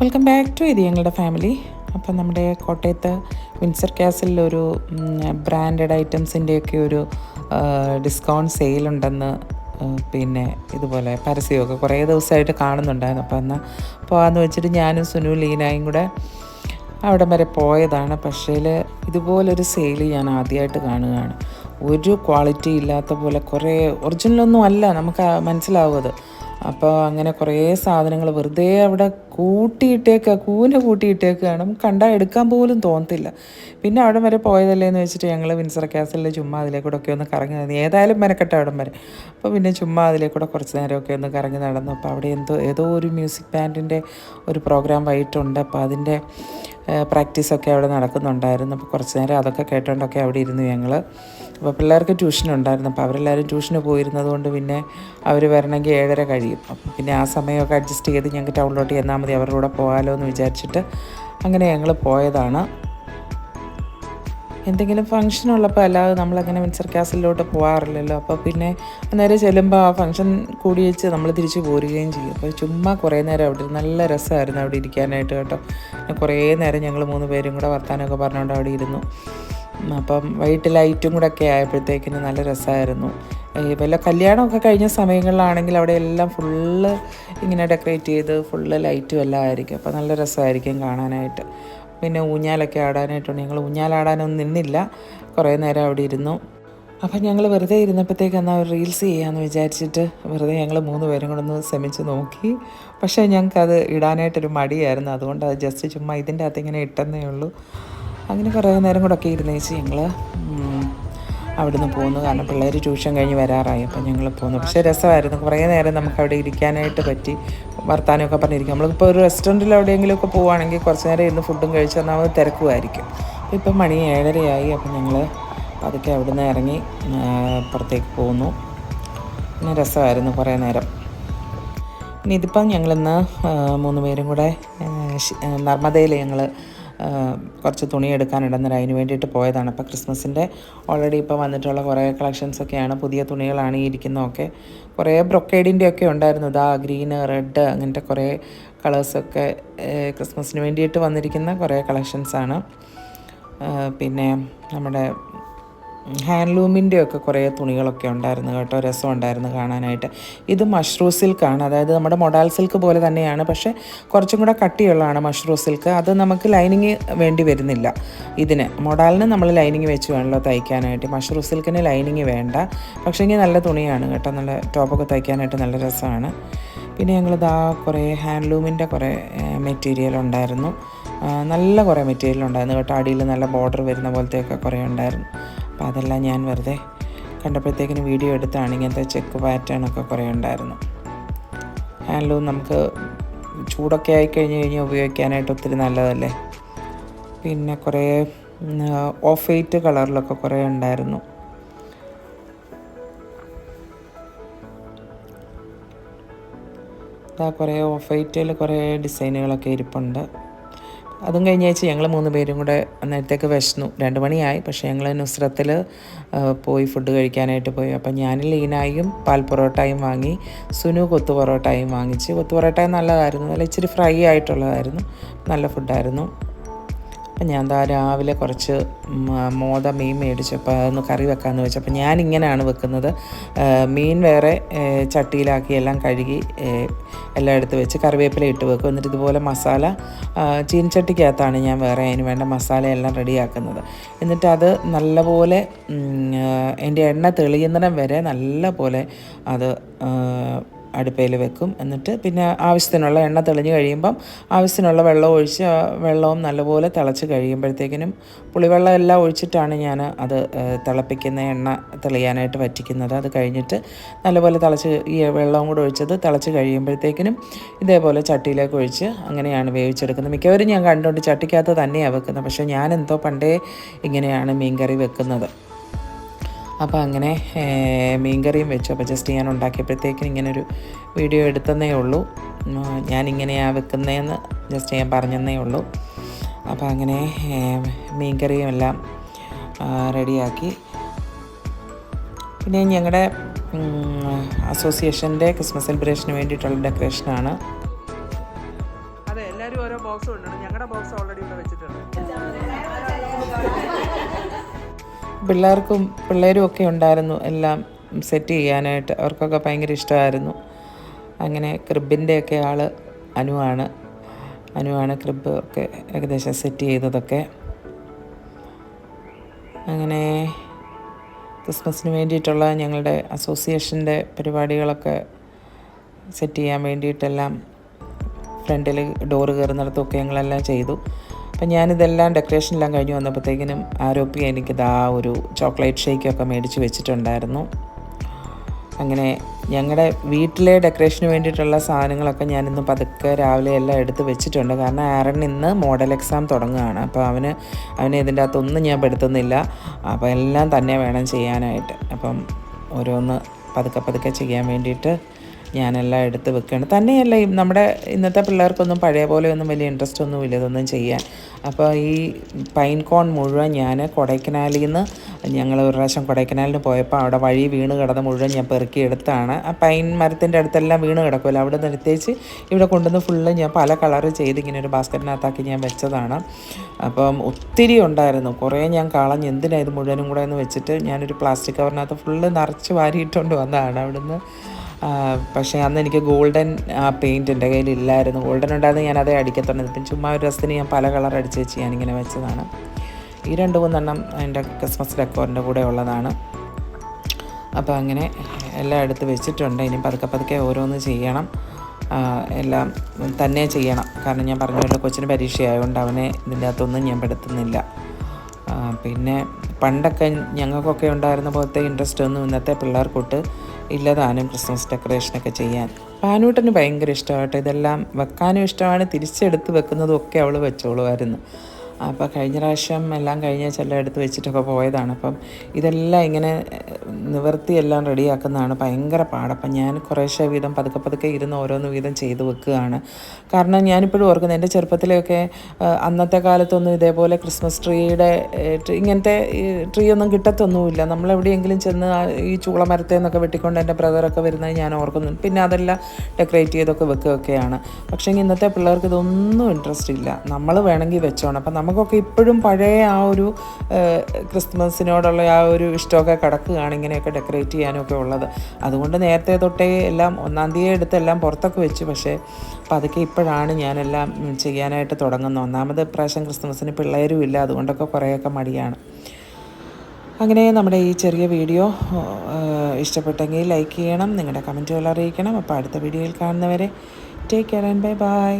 Welcome back to ഇത് ഞങ്ങളുടെ family. അപ്പം നമ്മുടെ കോട്ടയത്ത് വിൻസർ കാസിലൊരു ബ്രാൻഡഡ് ഐറ്റംസിൻ്റെയൊക്കെ ഒരു ഡിസ്കൗണ്ട് സെയിലുണ്ടെന്ന് പിന്നെ ഇതുപോലെ പരസ്യമൊക്കെ കുറേ ദിവസമായിട്ട് കാണുന്നുണ്ടായിരുന്നു. അപ്പോൾ എന്നാൽ പോകാമെന്ന് വെച്ചിട്ട് ഞാനും സുനു ലീനായും കൂടെ അവിടെ വരെ പോയതാണ്. പക്ഷേ ഇതുപോലൊരു സെയിൽ ഞാൻ ആദ്യമായിട്ട് കാണുകയാണ്. ഒരു ക്വാളിറ്റി ഇല്ലാത്ത പോലെ കുറേ ഒറിജിനലൊന്നും അല്ല, നമുക്ക് മനസ്സിലാവും അത്. അപ്പോൾ അങ്ങനെ കുറേ സാധനങ്ങൾ വെറുതെ അവിടെ കൂട്ടിയിട്ടേക്കാണ്. കണ്ടാൽ എടുക്കാൻ പോലും തോന്നത്തില്ല. പിന്നെ അവിടെ വരെ പോയതല്ലേന്ന് വെച്ചിട്ട് ഞങ്ങൾ വിൻസർ കാസലിൽ ചുമ്മാ അതിലേക്കൂടെ ഒക്കെ ഒന്ന് കറങ്ങി നടന്നു. ഏതായാലും മെനക്കെട്ട അവിടം വരെ. അപ്പോൾ പിന്നെ ചുമ്മാ അതിലേക്കൂടെ കുറച്ച് നേരമൊക്കെ ഒന്ന് കറങ്ങി നടന്നു. അപ്പോൾ അവിടെ ഏതോ ഒരു മ്യൂസിക് ബാൻഡിൻ്റെ ഒരു പ്രോഗ്രാം വൈകിട്ടുണ്ട്. അപ്പോൾ അതിൻ്റെ പ്രാക്ടീസൊക്കെ അവിടെ നടക്കുന്നുണ്ടായിരുന്നു. അപ്പോൾ കുറച്ച് നേരം അതൊക്കെ കേട്ടോണ്ടൊക്കെ അവിടെ ഇരുന്നു ഞങ്ങൾ. അപ്പോൾ പിള്ളേർക്ക് ട്യൂഷൻ ഉണ്ടായിരുന്നു. അപ്പോൾ അവരെല്ലാവരും ട്യൂഷന് പോയിരുന്നത് കൊണ്ട് പിന്നെ അവർ വരണമെങ്കിൽ 7:30 കഴിയും. അപ്പം പിന്നെ ആ സമയമൊക്കെ അഡ്ജസ്റ്റ് ചെയ്ത് ഞങ്ങൾക്ക് ടൗണിലോട്ട് ചെന്നാൽ മതി, അവരുടെ കൂടെ പോകാമല്ലോ എന്ന് വിചാരിച്ചിട്ട് അങ്ങനെ ഞങ്ങൾ പോയതാണ്. എന്തെങ്കിലും ഫംഗ്ഷൻ ഉള്ളപ്പോൾ അല്ലാതെ നമ്മളങ്ങനെ വിൻസർ കാസലിലോട്ട് പോകാറില്ലല്ലോ. അപ്പോൾ പിന്നെ അന്നേരം ചെല്ലുമ്പോൾ ആ ഫംഗ്ഷൻ കൂടി വെച്ച് നമ്മൾ തിരിച്ച് പോരുകയും ചെയ്യും. അപ്പോൾ ചുമ്മാ കുറേ നേരം അവിടെ നല്ല രസമായിരുന്നു അവിടെ ഇരിക്കാനായിട്ട് കേട്ടോ. കുറേ നേരം ഞങ്ങൾ 3 പേരും കൂടെ വർത്താനമൊക്കെ പറഞ്ഞുകൊണ്ട് അവിടെ ഇരുന്നു. അപ്പം വൈകിട്ട് ലൈറ്റും കൂടെ ഒക്കെ ആയപ്പോഴത്തേക്കിന് നല്ല രസമായിരുന്നു. വല്ല കല്യാണമൊക്കെ കഴിഞ്ഞ സമയങ്ങളിലാണെങ്കിൽ അവിടെ എല്ലാം ഫുള്ള് ഇങ്ങനെ ഡെക്കറേറ്റ് ചെയ്ത് ഫുള്ള് ലൈറ്റും എല്ലാം ആയിരിക്കും. അപ്പോൾ നല്ല രസമായിരിക്കും കാണാനായിട്ട്. പിന്നെ ഊഞ്ഞാലൊക്കെ ആടാനായിട്ടുണ്ട്. ഞങ്ങൾ ഊഞ്ഞാലാടാനൊന്നും നിന്നില്ല, കുറേ നേരം അവിടെ ഇരുന്നു. അപ്പം ഞങ്ങൾ വെറുതെ ഇരുന്നപ്പോഴത്തേക്ക് എന്നാൽ ഒരു റീൽസ് ചെയ്യാമെന്ന് വിചാരിച്ചിട്ട് വെറുതെ ഞങ്ങൾ 3 പേരും കൂടെ ഒന്ന് ശ്രമിച്ച് നോക്കി. പക്ഷേ ഞങ്ങൾക്കത് ഇടാനായിട്ടൊരു മടിയായിരുന്നു. അതുകൊണ്ട് അത് ജസ്റ്റ് ചുമ്മാ ഇതിൻ്റെ അകത്ത് ഇങ്ങനെ ഇട്ടെന്നേ ഉള്ളൂ. അങ്ങനെ കുറേ നേരം കൂടെ ഒക്കെ ഇരുന്നേച്ച് ഞങ്ങൾ അവിടുന്ന് പോന്നു. കാരണം പിള്ളേർ ട്യൂഷൻ കഴിഞ്ഞ് വരാറായി. അപ്പം ഞങ്ങൾ പോന്നു. പക്ഷേ രസമായിരുന്നു. കുറേ നേരം നമുക്ക് അവിടെ ഇരിക്കാനായിട്ട് പറ്റി, വർത്താനമൊക്കെ പറഞ്ഞിരിക്കും. നമ്മളിപ്പോൾ ഒരു റെസ്റ്റോറൻറ്റിൽ എവിടെയെങ്കിലുമൊക്കെ പോവുകയാണെങ്കിൽ കുറച്ച് നേരം ഇരുന്ന് ഫുഡും കഴിച്ച് വന്നാൽ അത് തിരക്കുമായിരിക്കും. ഇപ്പം മണി 7:30 അപ്പം ഞങ്ങൾ അതൊക്കെ അവിടുന്ന് ഇറങ്ങി പുറത്തേക്ക് പോന്നു. പിന്നെ രസമായിരുന്നു കുറേ നേരം. ഇനി ഇതിപ്പം ഞങ്ങളിന്ന് 3 പേരും കൂടെ നർമ്മദയിൽ ഞങ്ങൾ കുറച്ച് തുണി എടുക്കാനുണ്ടെന്നൊരു അതിന് വേണ്ടിയിട്ട് പോയതാണ്. അപ്പോൾ ക്രിസ്മസിൻ്റെ ഓൾറെഡി ഇപ്പോൾ വന്നിട്ടുള്ള കുറേ കളക്ഷൻസൊക്കെയാണ്, പുതിയ തുണികളാണ് ഈ ഇരിക്കുന്നതൊക്കെ. കുറേ ബ്രൊക്കേഡിൻ്റെ ഒക്കെ ഉണ്ടായിരുന്നു. ഇതാ ഗ്രീന്, റെഡ്, അങ്ങനത്തെ കുറേ കളേഴ്സൊക്കെ ക്രിസ്മസിന് വേണ്ടിയിട്ട് വന്നിരിക്കുന്ന കുറേ കളക്ഷൻസാണ്. പിന്നെ നമ്മുടെ ഹാൻഡ്ലൂമിൻ്റെ ഒക്കെ കുറേ തുണികളൊക്കെ ഉണ്ടായിരുന്നു കേട്ടോ. രസമുണ്ടായിരുന്നു കാണാനായിട്ട്. ഇത് മഷ്റൂ സിൽക്കാണ്, അതായത് നമ്മുടെ മൊഡാൽ സിൽക്ക് പോലെ തന്നെയാണ്, പക്ഷേ കുറച്ചും കൂടെ കട്ടിയുള്ളതാണ് മഷ്റൂ സിൽക്ക്. അത് നമുക്ക് ലൈനിങ് വേണ്ടി വരുന്നില്ല. ഇതിന് മൊഡാലിന് നമ്മൾ ലൈനിങ് വെച്ച് വേണമല്ലോ തയ്ക്കാനായിട്ട്. മഷ്റൂ സിൽക്കിന് ലൈനിങ് വേണ്ട, പക്ഷേങ്കിൽ നല്ല തുണിയാണ് കേട്ടോ. നല്ല ടോപ്പൊക്കെ തയ്ക്കാനായിട്ട് നല്ല രസമാണ്. പിന്നെ ഞങ്ങളിതാ കുറേ ഹാൻഡ്ലൂമിൻ്റെ കുറേ മെറ്റീരിയൽ ഉണ്ടായിരുന്നു. നല്ല കുറേ മെറ്റീരിയൽ ഉണ്ടായിരുന്നു കേട്ടോ. അടിയിൽ നല്ല ബോർഡർ വരുന്ന പോലത്തെയൊക്കെ കുറേ ഉണ്ടായിരുന്നു. അപ്പോൾ അതെല്ലാം ഞാൻ വെറുതെ കണ്ടപ്പോഴത്തേക്കിന് വീഡിയോ എടുത്താണ്. ഇങ്ങനത്തെ ചെക്ക് പാറ്റേണൊക്കെ കുറേ ഉണ്ടായിരുന്നു. ഹാൻഡ്ലൂം നമുക്ക് ചൂടൊക്കെ ആയിക്കഴിഞ്ഞ് ഉപയോഗിക്കാനായിട്ട് ഒത്തിരി നല്ലതല്ലേ. പിന്നെ കുറേ ഓഫ് വൈറ്റ് കളറിലൊക്കെ കുറേ ഉണ്ടായിരുന്നു. കുറേ ഓഫ് വൈറ്റിൽ കുറേ ഡിസൈനുകളൊക്കെ ഇരിപ്പുണ്ട്. അതും കഴിഞ്ഞ ആഴ്ച ഞങ്ങൾ 3 പേരും കൂടെ അന്നേരത്തേക്ക് വിശന്നു. 2 മണിയായി. പക്ഷേ ഞങ്ങൾ നുസ്രത്തിൽ പോയി ഫുഡ് കഴിക്കാനായിട്ട് പോയി. അപ്പം ഞാൻ ലീനായും പാൽ പൊറോട്ടയും വാങ്ങി, സുനു കൊത്തു പൊറോട്ടയും വാങ്ങിച്ച്. കൊത്തു പൊറോട്ടയും നല്ലതായിരുന്നു, നല്ല ഇച്ചിരി ഫ്രൈ ആയിട്ടുള്ളതായിരുന്നു, നല്ല ഫുഡായിരുന്നു. അപ്പം ഞാൻ രാവിലെ കുറച്ച് മോദ മീൻ മേടിച്ചപ്പോൾ അതൊന്ന് കറി വെക്കാമെന്ന് വെച്ചു. അപ്പം ഞാനിങ്ങനെയാണ് വെക്കുന്നത്. മീൻ വേറെ ചട്ടിയിലാക്കി എല്ലാം കഴുകി എല്ലാം എടുത്ത് വെച്ച് കറിവേപ്പില ഇട്ട് വെക്കും. എന്നിട്ട് ഇതുപോലെ മസാല ചീനച്ചട്ടിക്കകത്താണ് ഞാൻ വേറെ അതിന് വേണ്ട മസാലയെല്ലാം റെഡിയാക്കുന്നത്. എന്നിട്ട് അത് നല്ലപോലെ എൻ്റെ എണ്ണ തെളിയുന്നിടം വരെ നല്ല പോലെ അത് അടുപ്പയിൽ വെക്കും. എന്നിട്ട് പിന്നെ ആവശ്യത്തിനുള്ള എണ്ണ തെളിഞ്ഞ് കഴിയുമ്പം ആവശ്യത്തിനുള്ള വെള്ളം ഒഴിച്ച്, വെള്ളവും നല്ലപോലെ തിളച്ച് കഴിയുമ്പോഴത്തേക്കിനും പുളിവെള്ളം എല്ലാം ഒഴിച്ചിട്ടാണ് ഞാൻ അത് തിളപ്പിക്കുന്ന, എണ്ണ തെളിയാനായിട്ട് വറ്റിക്കുന്നത്. അത് കഴിഞ്ഞിട്ട് നല്ലപോലെ ഈ വെള്ളവും കൂടെ ഒഴിച്ചത് തിളച്ച് കഴിയുമ്പോഴത്തേക്കിനും ഇതേപോലെ ചട്ടിയിലേക്ക് ഒഴിച്ച് അങ്ങനെയാണ് വേവിച്ചെടുക്കുന്നത്. മിക്കവരും ഞാൻ കണ്ടുകൊണ്ട് ചട്ടിക്കകത്ത് തന്നെയാണ് വെക്കുന്നത്. പക്ഷേ ഞാനെന്തോ പണ്ടേ ഇങ്ങനെയാണ് മീൻകറി വെക്കുന്നത്. അപ്പോൾ അങ്ങനെ മീൻകറിയും വെച്ചു. അപ്പോൾ ജസ്റ്റ് ഞാൻ ഉണ്ടാക്കിയപ്പോഴത്തേക്കും ഇങ്ങനൊരു വീഡിയോ എടുത്തതേ ഉള്ളൂ. ഞാനിങ്ങനെയാണ് വെക്കുന്നതെന്ന് ജസ്റ്റ് ഞാൻ പറഞ്ഞതേ ഉള്ളൂ. അപ്പോൾ അങ്ങനെ മീൻകറിയും എല്ലാം റെഡിയാക്കി. പിന്നെ ഞങ്ങളുടെ അസോസിയേഷൻ്റെ ക്രിസ്മസ് സെലിബ്രേഷന് വേണ്ടിയിട്ടുള്ള ഡെക്കറേഷനാണ്. അതെ, എല്ലാവരും ഓരോ ബോക്സ് കൊണ്ടുവരണം. ഞങ്ങളുടെ ബോക്സ് ഓൾറെഡി ഇവിടെ വെച്ചിട്ടുണ്ട്. പിള്ളേരും ഒക്കെ ഉണ്ടായിരുന്നു എല്ലാം സെറ്റ് ചെയ്യാനായിട്ട്. അവർക്കൊക്കെ ഭയങ്കര ഇഷ്ടമായിരുന്നു. അങ്ങനെ ക്രിബിൻ്റെയൊക്കെ ആൾ അനുവാണ് ക്രിബ് ഒക്കെ ഏകദേശം സെറ്റ് ചെയ്തതൊക്കെ. അങ്ങനെ ക്രിസ്മസിന് വേണ്ടിയിട്ടുള്ള ഞങ്ങളുടെ അസോസിയേഷൻ്റെ പരിപാടികളൊക്കെ സെറ്റ് ചെയ്യാൻ വേണ്ടിയിട്ടെല്ലാം ഫ്രണ്ടിൽ ഡോറ് കയറുന്നിടത്തൊക്കെ ഞങ്ങളെല്ലാം ചെയ്തു. അപ്പം ഞാനിതെല്ലാം ഡെക്കറേഷനെല്ലാം കഴിഞ്ഞ് വന്നപ്പോഴത്തേക്കിനും ആരോപ്പി എനിക്കിതാ ഒരു ചോക്ലേറ്റ് ഷേക്കൊക്കെ മേടിച്ച് വെച്ചിട്ടുണ്ടായിരുന്നു. അങ്ങനെ ഞങ്ങളുടെ വീട്ടിലെ ഡെക്കറേഷന് വേണ്ടിയിട്ടുള്ള സാധനങ്ങളൊക്കെ ഞാനിന്ന് പതുക്കെ രാവിലെ എല്ലാം എടുത്ത് വെച്ചിട്ടുണ്ട്. കാരണം ആരൺ ഇന്ന് മോഡൽ എക്സാം തുടങ്ങുകയാണ്. അപ്പോൾ അവന് ഇതിൻ്റെ അകത്തൊന്നും ഞാൻ പെടുത്തുന്നില്ല. അപ്പോൾ എല്ലാം തന്നെ വേണം ചെയ്യാനായിട്ട്. അപ്പം ഓരോന്ന് പതുക്കെ ചെയ്യാൻ വേണ്ടിയിട്ട് ഞാനെല്ലാം എടുത്ത് വെക്കുകയാണ്. തന്നെയല്ല നമ്മുടെ ഇന്നത്തെ പിള്ളേർക്കൊന്നും പഴയ പോലെയൊന്നും വലിയ ഇൻട്രസ്റ്റ് ഒന്നുമില്ല ഇതൊന്നും ചെയ്യാൻ. അപ്പോൾ ഈ പൈൻ കോൺ മുഴുവൻ ഞാൻ കൊടൈക്കനാലിൽ നിന്ന് ഞങ്ങൾ ഒരു പ്രാവശ്യം കൊടൈക്കനാലിന് പോയപ്പോൾ അവിടെ വഴി വീണ് കിടന്ന് മുഴുവൻ ഞാൻ പെറുക്കിയെടുത്താണ്. ആ പൈൻ മരത്തിൻ്റെ അടുത്തെല്ലാം വീണ് കിടക്കുമല്ലോ, അവിടെ നിർത്തിച്ച് ഇവിടെ കൊണ്ടുവന്ന് ഫുള്ള് ഞാൻ പല കളറ് ചെയ്ത് ഇങ്ങനെ ഒരു ബാസ്ക്കറ്റിനകത്താക്കി ഞാൻ വെച്ചതാണ്. അപ്പം ഒത്തിരി ഉണ്ടായിരുന്നു, കുറേ ഞാൻ കളഞ്ഞ് എന്തിനാണ് ഇത് മുഴുവനും കൂടെ എന്ന് വെച്ചിട്ട് ഞാനൊരു പ്ലാസ്റ്റിക് കവറിനകത്ത് ഫുള്ള് നിറച്ച് വാരിയിട്ടുകൊണ്ട് വന്നതാണ് അവിടുന്ന്. പക്ഷേ അന്ന് എനിക്ക് ഗോൾഡൻ പെയിൻറ്റ് എൻ്റെ കയ്യിലില്ലായിരുന്നു. ഗോൾഡൻ ഉണ്ടായിരുന്നു, ഞാനതേ അടിക്കത്തുള്ളൂ. ഇപ്പം ചുമ്മാ ഒരു രസത്തിന് ഞാൻ പല കളർ അടിച്ച് വെച്ച് ഞാനിങ്ങനെ വെച്ചതാണ്. ഈ 2-3 എൻ്റെ ക്രിസ്മസ് ഡെക്കോറിൻ്റെ കൂടെ ഉള്ളതാണ്. അപ്പോൾ അങ്ങനെ എല്ലാം എടുത്ത് വെച്ചിട്ടുണ്ട്. ഇനി പതുക്കെ ഓരോന്ന് ചെയ്യണം, എല്ലാം തന്നെ ചെയ്യണം. കാരണം ഞാൻ പറഞ്ഞല്ലോ കൊച്ചിന് പരീക്ഷയായതുകൊണ്ട് അവനെ ഇതിൻ്റെ അകത്തൊന്നും ഞാൻ പെടുത്തുന്നില്ല. പിന്നെ പണ്ടൊക്കെ ഞങ്ങൾക്കൊക്കെ ഉണ്ടായിരുന്ന പോലത്തെ ഇൻട്രസ്റ്റ് ഒന്നും ഇന്നത്തെ പിള്ളേർക്കൊട്ട് ഇല്ലതാനും ക്രിസ്മസ് ഡെക്കറേഷനൊക്കെ ചെയ്യാൻ. പാനൂട്ടന് ഭയങ്കര ഇഷ്ടമായിട്ട് ഇതെല്ലാം വെക്കാനും ഇഷ്ടമാണ്, തിരിച്ചെടുത്ത് വെക്കുന്നതും ഒക്കെ അവൾ വെച്ചോളുമായിരുന്നു. അപ്പോൾ കഴിഞ്ഞ പ്രാവശ്യം എല്ലാം കഴിഞ്ഞ ചെല്ലാം എടുത്ത് വെച്ചിട്ടൊക്കെ പോയതാണ്. അപ്പം ഇതെല്ലാം ഇങ്ങനെ നിവർത്തിയെല്ലാം റെഡിയാക്കുന്നതാണ് ഭയങ്കര പാട്. അപ്പം ഞാൻ കുറേശ്ശെ വീതം പതുക്കെ ഇരുന്ന് ഓരോന്ന് വീതം ചെയ്ത് വെക്കുകയാണ്. കാരണം ഞാനിപ്പോഴും ഓർക്കുന്നത് എൻ്റെ ചെറുപ്പത്തിലെയൊക്കെ അന്നത്തെ കാലത്തൊന്നും ഇതേപോലെ ക്രിസ്മസ് ട്രീയുടെ ഇങ്ങനത്തെ ട്രീ ഒന്നും കിട്ടത്തൊന്നുമില്ല. നമ്മളെവിടെയെങ്കിലും ചെന്ന് ഈ ചൂളമരത്തെ നിന്നൊക്കെ വെട്ടിക്കൊണ്ട് എൻ്റെ ബ്രദറൊക്കെ വരുന്നത് ഞാൻ ഓർക്കുന്നു. പിന്നെ അതെല്ലാം ഡെക്കറേറ്റ് ചെയ്തൊക്കെ വെക്കുകയൊക്കെയാണ്. പക്ഷേ ഇന്നത്തെ പിള്ളേർക്ക് ഇതൊന്നും ഇൻട്രസ്റ്റ് ഇല്ല. നമ്മൾ വേണമെങ്കിൽ വെച്ചോണം. അപ്പം നമുക്കൊക്കെ ഇപ്പോഴും പഴയ ആ ഒരു ക്രിസ്മസിനോടുള്ള ആ ഒരു ഇഷ്ടമൊക്കെ കിടക്കുകയാണ് ഇങ്ങനെയൊക്കെ ഡെക്കറേറ്റ് ചെയ്യാനൊക്കെ ഉള്ളത്. അതുകൊണ്ട് നേരത്തെ തൊട്ടേ എല്ലാം 1-ാം തീയതി എടുത്ത് എല്ലാം പുറത്തൊക്കെ വെച്ചു. പക്ഷേ പതുക്കെ ഇപ്പോഴാണ് ഞാനെല്ലാം ചെയ്യാനായിട്ട് തുടങ്ങുന്നത്. ഒന്നാമത് ഇപ്രാവശ്യം ക്രിസ്മസിന് പിള്ളേരും ഇല്ല, അതുകൊണ്ടൊക്കെ കുറേയൊക്കെ മടിയാണ്. അങ്ങനെ നമ്മുടെ ഈ ചെറിയ വീഡിയോ ഇഷ്ടപ്പെട്ടെങ്കിൽ ലൈക്ക് ചെയ്യണം, നിങ്ങളുടെ കമൻറ്റുകൾ അറിയിക്കണം. അപ്പോൾ അടുത്ത വീഡിയോയിൽ കാണുന്നവരെ ടേക്ക് കെയർ ആൻഡ് ബൈ.